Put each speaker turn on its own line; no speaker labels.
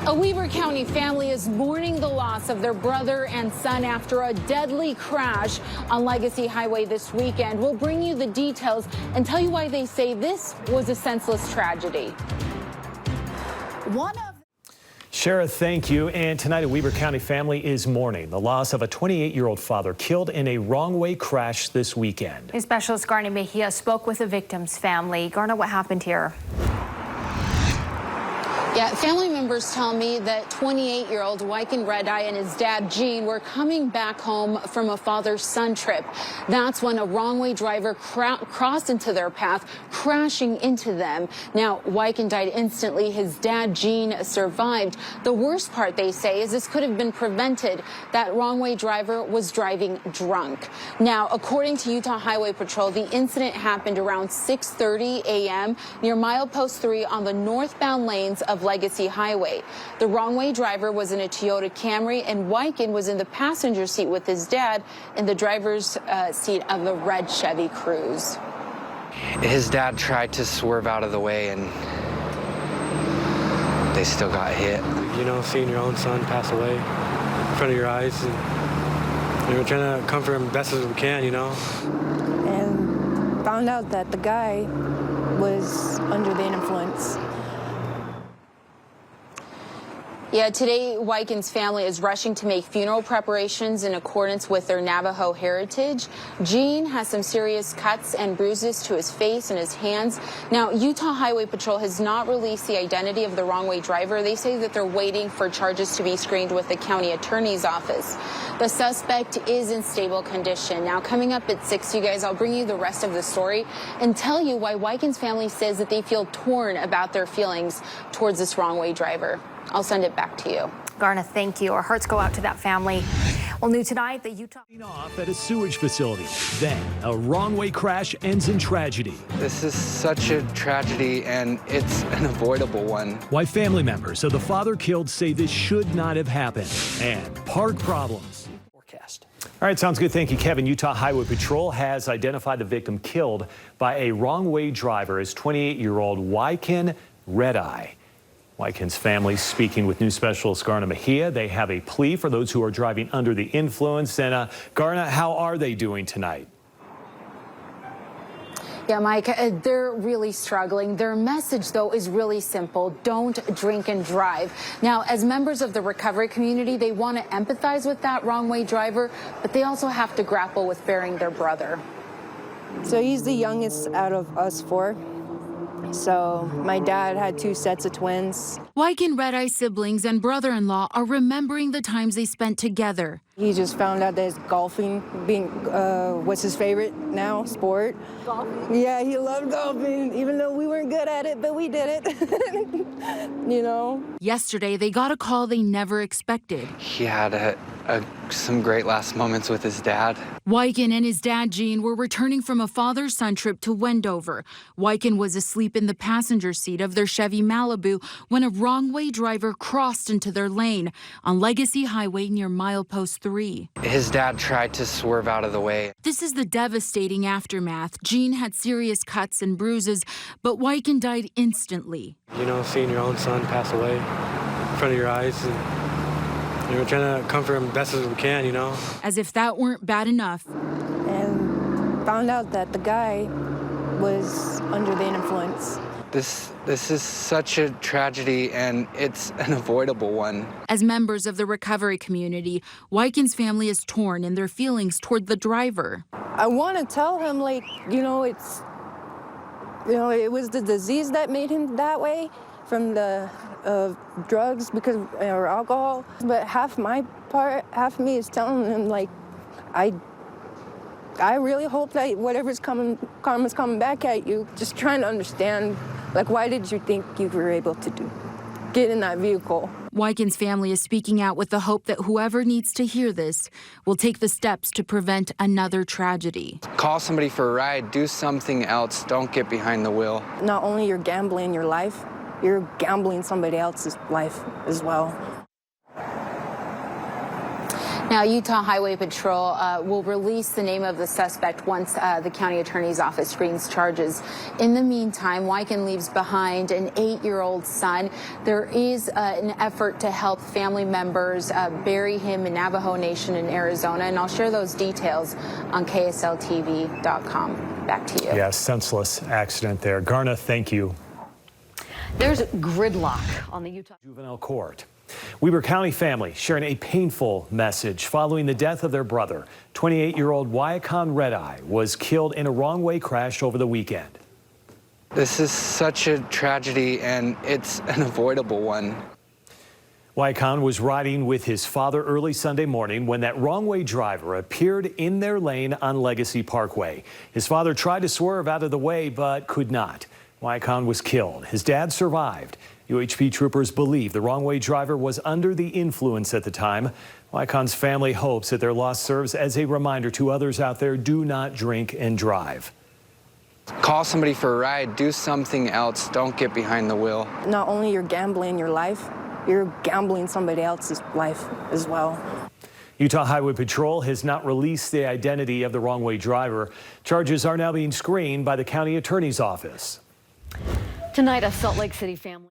A Weber County family is mourning the loss of their brother and son after a deadly crash on Legacy Highway this weekend. We'll bring you the details and tell you why they say this was a senseless tragedy.
Shara, thank you. And tonight, a Weber County family is mourning the loss of a 28-year-old father killed in a wrong-way crash this weekend.
News specialist Garna Mejia spoke with the victim's family. Garna, what happened here?
Yeah, family members tell me that 28-year-old Wyken Redeye and his dad, Gene, were coming back home from a father-son trip. That's when a wrong-way driver crossed into their path, crashing into them. Now, Wyken died instantly. His dad, Gene, survived. The worst part, they say, is this could have been prevented. That wrong-way driver was driving drunk. Now, according to Utah Highway Patrol, the incident happened around 6:30 a.m. near milepost 3 on the northbound lanes of Legacy Highway. The wrong-way driver was in a Toyota Camry, and Wyken was in the passenger seat with his dad in the driver's seat of the red Chevy Cruze.
His dad tried to swerve out of the way, and they still got hit.
You know, seeing your own son pass away in front of your eyes, and we're trying to comfort him best as we can, you know.
And found out that the guy was under the influence.
Yeah, today, Wyken's family is rushing to make funeral preparations in accordance with their Navajo heritage. Gene has some serious cuts and bruises to his face and his hands. Now, Utah Highway Patrol has not released the identity of the wrong-way driver. They say that they're waiting for charges to be screened with the county attorney's office. The suspect is in stable condition. Now, coming up at 6, you guys, I'll bring you the rest of the story and tell you why Wyken's family says that they feel torn about their feelings towards this wrong-way driver. I'll send it back to you.
Garna, thank you. Our hearts go out to that family. Well, new tonight, the Utah...
Off at a sewage facility. Then, a wrong-way crash ends in tragedy.
This is such a tragedy, and it's an avoidable one.
Why family members of the father killed say this should not have happened. And park problems. Forecast. All right, sounds good. Thank you, Kevin. Utah Highway Patrol has identified the victim killed by a wrong-way driver as 28-year-old Wyken Redeye. Wyken's family speaking with news specialist Garna Mejia. They have a plea for those who are driving under the influence. And Garna, how are they doing tonight?
Yeah, Mike, they're really struggling. Their message, though, is really simple. Don't drink and drive. Now, as members of the recovery community, they want to empathize with that wrong-way driver, but they also have to grapple with burying their brother.
So he's the youngest out of us 4. So my dad had 2 sets of twins.
Wyken Redeye's siblings and brother-in-law are remembering the times they spent together.
He just found out that golfing was his favorite now sport. Golfing? Yeah, he loved golfing, even though we weren't good at it, but we did it, you know.
Yesterday, they got a call they never expected.
He had some great last moments with his dad.
Wyken and his dad, Gene, were returning from a father-son trip to Wendover. Wyken was asleep in the passenger seat of their Chevy Malibu when a wrong-way driver crossed into their lane on Legacy Highway near milepost 3.
His dad tried to swerve out of the way.
This is the devastating aftermath. Gene had serious cuts and bruises, but Wyken died instantly.
You know, seeing your own son pass away in front of your eyes, and we're trying to comfort him best as we can, you know.
As if that weren't bad enough.
And found out that the guy was under the influence.
This is such a tragedy, and it's an avoidable one.
As members of the recovery community, Wyken's family is torn in their feelings toward the driver.
I want to tell him, like, it was the disease that made him that way from the drugs or alcohol. But half of me is telling him, like, I really hope that whatever's karma's coming back at you, just trying to understand, like, why did you think you were able to get in that vehicle?
Wyken's family is speaking out with the hope that whoever needs to hear this will take the steps to prevent another tragedy.
Call somebody for a ride, do something else, don't get behind the wheel.
Not only you're gambling your life, you're gambling somebody else's life as well.
Now, Utah Highway Patrol will release the name of the suspect once the county attorney's office screens charges. In the meantime, Wyken leaves behind an 8-year-old son. There is an effort to help family members bury him in Navajo Nation in Arizona, and I'll share those details on KSL-TV.com. Back to you.
Yeah, senseless accident there. Garna, thank you.
There's gridlock on the Utah
Juvenile Court. Weber County family sharing a painful message following the death of their brother. 28-year-old Wyken Redeye was killed in a wrong-way crash over the weekend.
This is such a tragedy, and it's an avoidable one.
Wyken was riding with his father early Sunday morning when that wrong-way driver appeared in their lane on Legacy Parkway. His father tried to swerve out of the way but could not. Wyken was killed. His dad survived. UHP troopers believe the wrong-way driver was under the influence at the time. Wyken's family hopes that their loss serves as a reminder to others out there: do not drink and drive.
Call somebody for a ride. Do something else. Don't get behind the wheel.
Not only you're gambling your life, you're gambling somebody else's life as well.
Utah Highway Patrol has not released the identity of the wrong-way driver. Charges are now being screened by the county attorney's office.
Tonight, a Salt Lake City family.